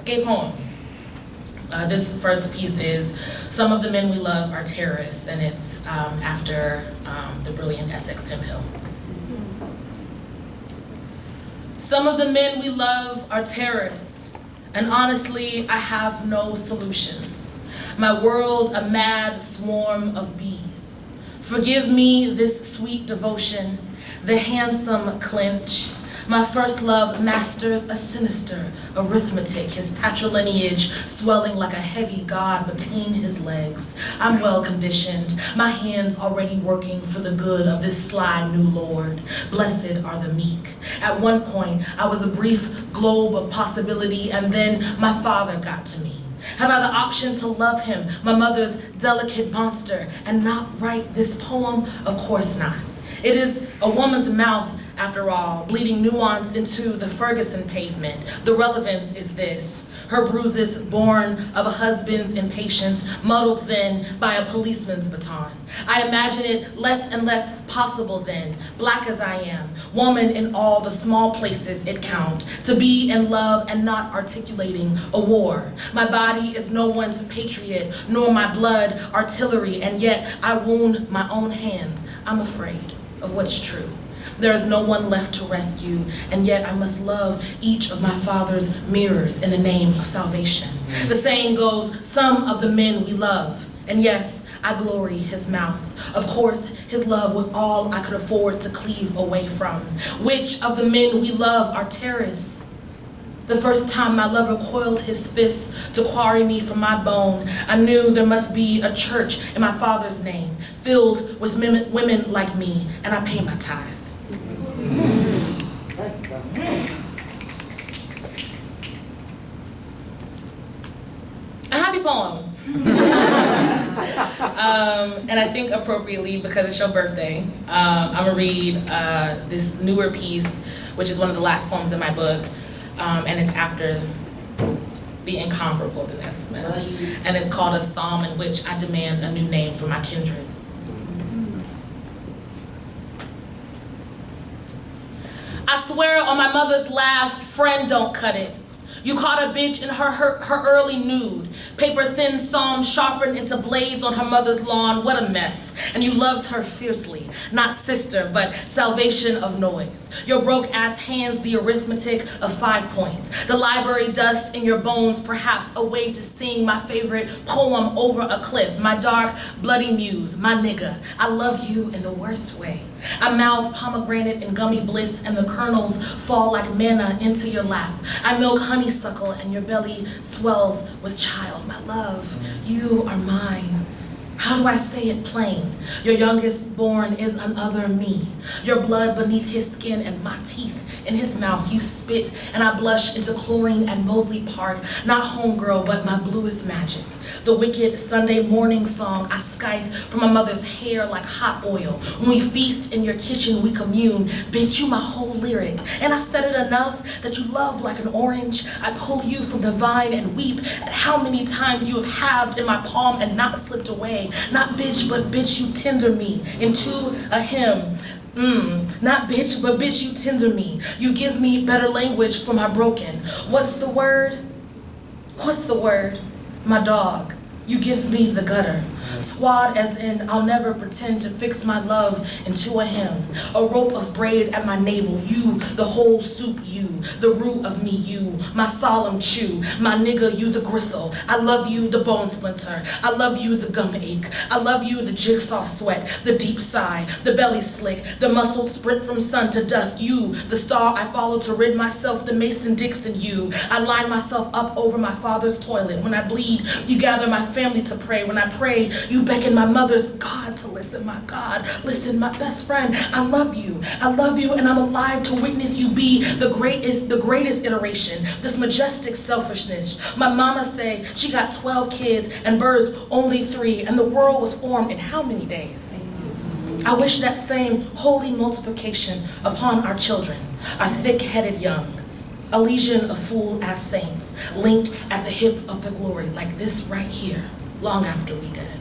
gay poems. This first piece is "Some of the Men We Love Are Terrorists," and it's after the brilliant Essex Hemphill. Some of the men we love are terrorists, and honestly, I have no solutions. My world a mad swarm of bees. Forgive me this sweet devotion, the handsome clinch. My first love masters a sinister arithmetic, his patrilineage swelling like a heavy god between his legs. I'm well conditioned, my hands already working for the good of this sly new lord. Blessed are the meek. At one point, I was a brief globe of possibility, and then my father got to me. Have I the option to love him, my mother's delicate monster, and not write this poem? Of course not. It is a woman's mouth, after all, bleeding nuance into the Ferguson pavement. The relevance is this: her bruises born of a husband's impatience, muddled then by a policeman's baton. I imagine it less and less possible then, black as I am, woman in all the small places it count, to be in love and not articulating a war. My body is no one's patriot, nor my blood artillery, and yet I wound my own hands. I'm afraid of what's true. There is no one left to rescue, and yet I must love each of my father's mirrors in the name of salvation. The saying goes, some of the men we love, and yes, I glory his mouth. Of course, his love was all I could afford to cleave away from. Which of the men we love are terrorists? The first time my lover coiled his fists to quarry me from my bone, I knew there must be a church in my father's name, filled with women like me, and I pay my tithe. A happy poem. And I think appropriately, because it's your birthday, I'm gonna read this newer piece, which is one of the last poems in my book, and it's after the incomparable Dennis Smith. And it's called A Psalm in Which I Demand a New Name for My Kindred. I swear on my mother's laugh, friend, don't cut it. You caught a bitch in her early nude. Paper-thin psalms sharpened into blades on her mother's lawn. What a mess. And you loved her fiercely. Not sister, but salvation of noise. Your broke-ass hands the arithmetic of 5 points. The library dust in your bones, perhaps a way to sing my favorite poem over a cliff. My dark, bloody muse, my nigga. I love you in the worst way. I mouth pomegranate and gummy bliss, and the kernels fall like manna into your lap. I milk honeysuckle and your belly swells with child. My love, you are mine. How do I say it plain? Your youngest born is another me. Your blood beneath his skin and my teeth in his mouth. You spit and I blush into chlorine at Moseley Park. Not homegirl, but my bluest magic. The wicked Sunday morning song I scythe from my mother's hair like hot oil. When we feast in your kitchen, we commune. Bitch, you my whole lyric. And I said it enough that you love like an orange. I pull you from the vine and weep at how many times you have halved in my palm and not slipped away. Not bitch, but bitch, you tender me into a hymn. Not bitch, but bitch, you tender me. You give me better language for my broken. What's the word? What's the word? My dog. You give me the gutter. Squad as in I'll never pretend to fix my love into a hymn. A rope of braid at my navel. You, the whole soup, you. The root of me, you. My solemn chew. My nigga, you the gristle. I love you, the bone splinter. I love you, the gum ache. I love you, the jigsaw sweat. The deep sigh. The belly slick. The muscled sprint from sun to dusk. You, the star I follow to rid myself. The Mason-Dixon, you. I line myself up over my father's toilet. When I bleed, you gather my family to pray. When I pray, you beckon my mother's God to listen. My God, listen, my best friend. I love you, and I'm alive to witness you be the greatest iteration. This majestic selfishness. My mama say she got 12 kids and birthed only 3, and the world was formed in how many days? I wish that same holy multiplication upon our children, our thick-headed young. A legion of fool-ass saints linked at the hip of the glory like this right here, long after we dead.